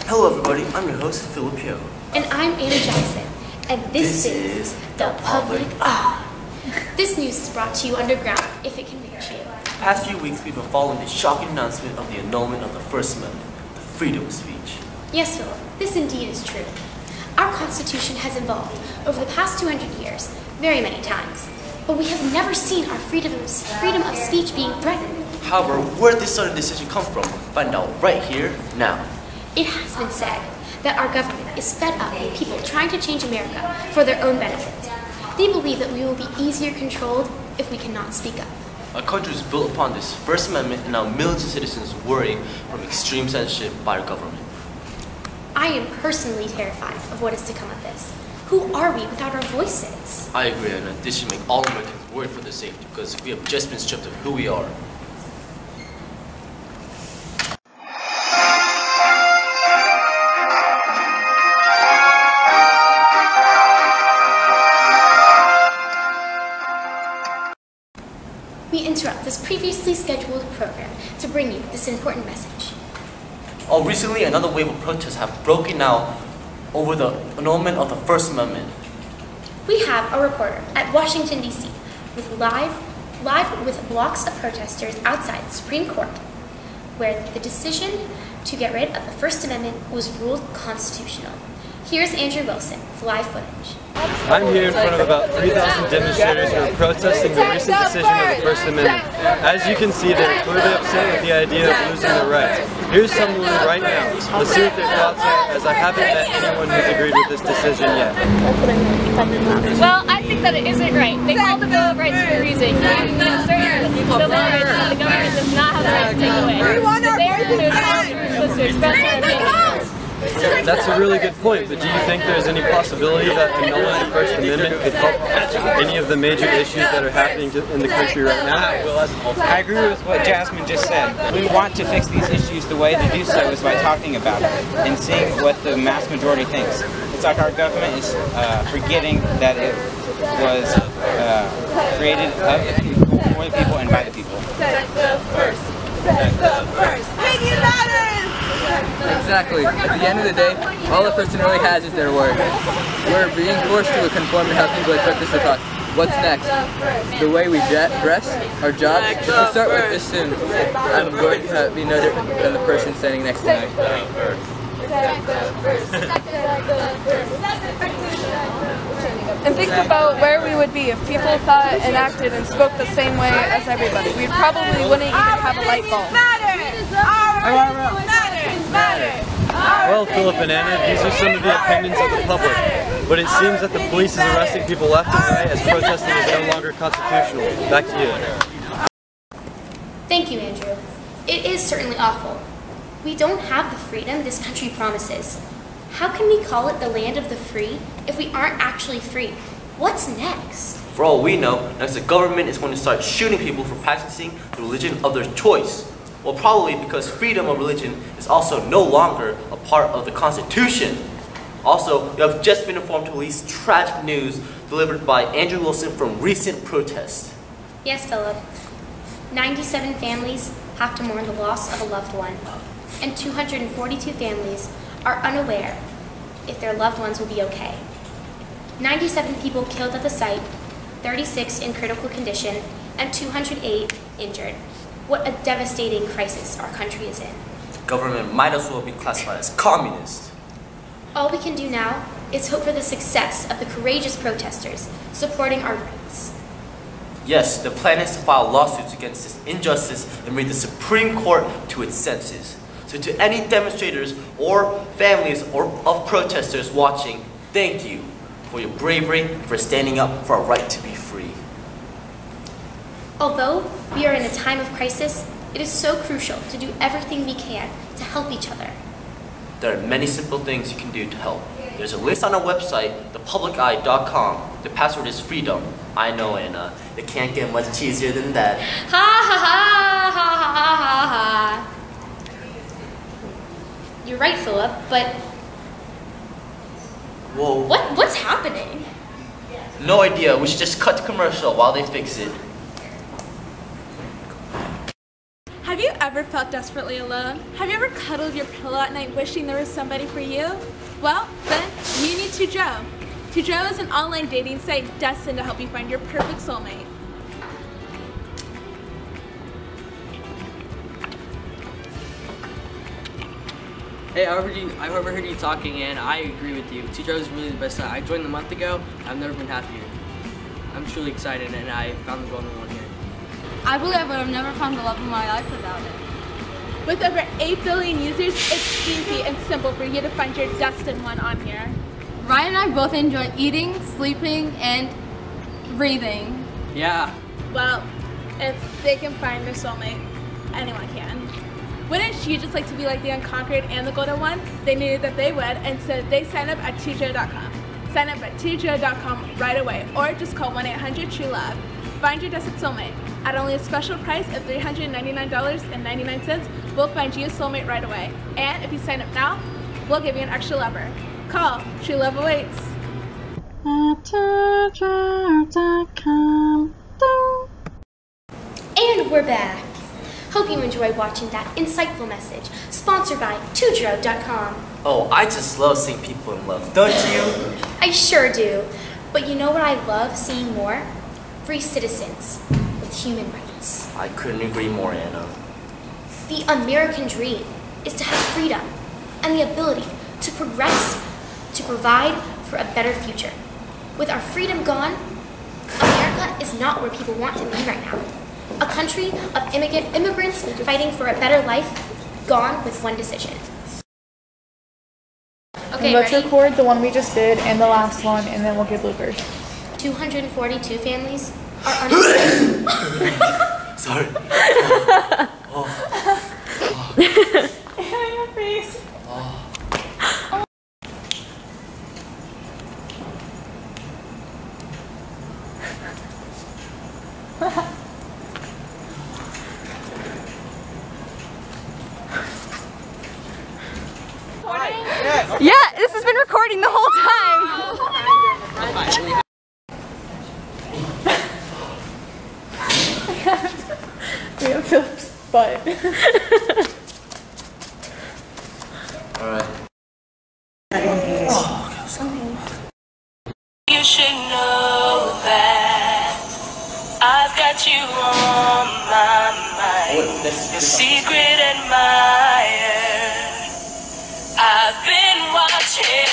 Hello everybody, I'm your host, Philip. And I'm Anna Jackson, and this is The Public Eye. This news is brought to you underground, if it can reach you. The past few weeks we've been following the shocking announcement of the annulment of the First Amendment, the freedom of speech. Yes, Philip, this indeed is true. Our Constitution has evolved over the past 200 years, very many times, but we have never seen our freedom of speech being threatened. However, where did this sudden decision come from? Find out right here, now. It has been said that our government is fed up with people trying to change America for their own benefit. They believe that we will be easier controlled if we cannot speak up. Our country is built upon this First Amendment, and now millions of citizens worry from extreme censorship by our government. I am personally terrified of what is to come of this. Who are we without our voices? I agree, Anna. This should make all Americans worry for their safety because we have just been stripped of who we are. We interrupt this previously scheduled program to bring you this important message. Recently, another wave of protests have broken out over the annulment of the First Amendment. We have a reporter at Washington, D.C. with live with blocks of protesters outside the Supreme Court, where the decision to get rid of the First Amendment was ruled constitutional. Here's Andrew Wilson with live footage. I'm here in front of about 3,000 demonstrators who are protesting the recent decision of the First Amendment. As you can see, they're clearly upset with the idea of losing their rights. Here's some of them right now. Let's see what their thoughts are, as I haven't met anyone who's agreed with this decision yet. Well, I think that it isn't right. They call the Bill of Rights for a reason. Certain civil rights that the government does not have the right to take away. So they're supposed to express their opinions. That's a really good point, but do you think there's any possibility that annulling the First Amendment could help any of the major issues that are happening in the country right now? I agree with what Jasmine just said. We want to fix these issues. The way to do so is by talking about it and seeing what the mass majority thinks. It's like our government is forgetting that it was created of the people, for the people, and by the people. Protect the first. Protect the first. Make it matter! Exactly. At the end of the day, all a person really has is their word. We're being forced to conform to how people expect us to talk. What's next? The way we dress, our jobs? If we start with this soon, I'm going to be no different than the person standing next to me. And think about where we would be if people thought and acted and spoke the same way as everybody. We probably wouldn't even have a light bulb. Well, Philip and Anna, these are some of the opinions of the public, but it seems that the police is arresting people left and right as protesting is no longer constitutional. Back to you. Thank you, Andrew. It is certainly awful. We don't have the freedom this country promises. How can we call it the land of the free if we aren't actually free? What's next? For all we know, next the government is going to start shooting people for practicing the religion of their choice. Well, probably because freedom of religion is also no longer a part of the Constitution. Also, you have just been informed to release tragic news delivered by Andrew Wilson from recent protests. Yes, Philip. 97 families have to mourn the loss of a loved one, and 242 families are unaware if their loved ones will be okay. 97 people killed at the site, 36 in critical condition, and 208 injured. What a devastating crisis our country is in. The government might as well be classified as communist. All we can do now is hope for the success of the courageous protesters supporting our rights. Yes, the plan is to file lawsuits against this injustice and bring the Supreme Court to its senses. So to any demonstrators or families of protesters watching, thank you for your bravery and for standing up for our right to be free. Although we are in a time of crisis, it is so crucial to do everything we can to help each other. There are many simple things you can do to help. There's a list on our website, thepubliceye.com. The password is freedom. I know, Anna. It can't get much cheesier than that. Ha ha ha ha ha ha ha. You're right, Philip, but... Whoa. What's happening? No idea. We should just cut the commercial while they fix it. Have you ever felt desperately alone? Have you ever cuddled your pillow at night wishing there was somebody for you? Well, then you need Tudrow. Tudrow is an online dating site destined to help you find your perfect soulmate. Hey, I've overheard you talking, and I agree with you. Tudrow is really the best site. I joined a month ago. I've never been happier. I'm truly excited, and I found the golden one here. I believe I would have never found the love of my life without it. With over 8 billion users, it's easy and simple for you to find your destined one on here. Ryan and I both enjoy eating, sleeping, and breathing. Yeah. Well, if they can find their soulmate, anyone can. Wouldn't you just like to be like the unconquered and the golden one? They knew that they would, and so they signed up at Tudrow.com. Sign up at Tudrow.com right away, or just call 1-800-TRUE-LOVE. Find your destined soulmate. At only a special price of $399.99, we'll find you a soulmate right away. And if you sign up now, we'll give you an extra lover. Call, True Love awaits. And we're back. Hope you enjoyed watching that insightful message, sponsored by Tudrow.com. Oh, I just love seeing people in love, don't you? I sure do. But you know what I love seeing more? Free citizens with human rights. I couldn't agree more, Anna. The American dream is to have freedom and the ability to progress, to provide for a better future. With our freedom gone, America is not where people want to be right now. A country of immigrants fighting for a better life, gone with one decision. Okay, let's ready? record the one we just did and the last one, and then we'll get bloopers. 242 families are unemployed. Sorry. Your face. Yeah, this has been recording the whole time. We have Philip's butt. Alright. You should know that I've got you on my mind. Your secret admirer. I've been watching